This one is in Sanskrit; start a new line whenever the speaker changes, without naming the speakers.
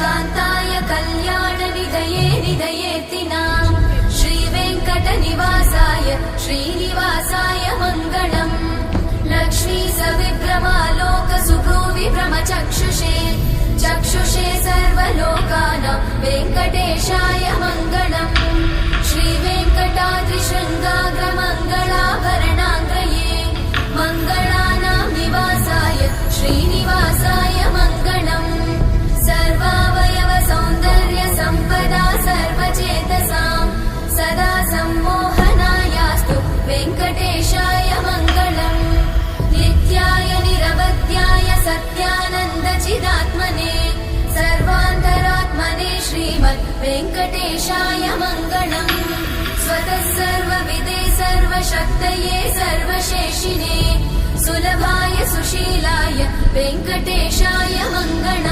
कान्ताय कल्याणनिधये निधयेतिनां श्रीवेङ्कटनिवासाय श्रीनिवासाय मङ्गलम् लक्ष्मी सविभ्रमालोकसुभ्रूविभ्रमचक्षुषे चक्षुषे सर्वलोकानां वेङ्कटेशाय मङ्गलम् श्रीवेङ्कटाद्रिशृङ्गाग्रमङ्गलाभरणाङ्गये मङ्गलानां निवासाय श्रीनिवासाय मङ्गलम् सर्वावयव सौन्दर्य सम्पदा सर्वचेतसां सदा सम्मोहनायास्तु वेङ्कटेशाय मङ्गलम् नित्याय निरवध्याय सत्यानन्दचिदात्मने सर्वान्तरात्मने श्रीमद् वेङ्कटेशाय मङ्गलम् स्वतः सर्वविदे सर्वशक्तये सर्वशेषिने सुलभाय सुशीलाय वेङ्कटेशाय मङ्गलम्।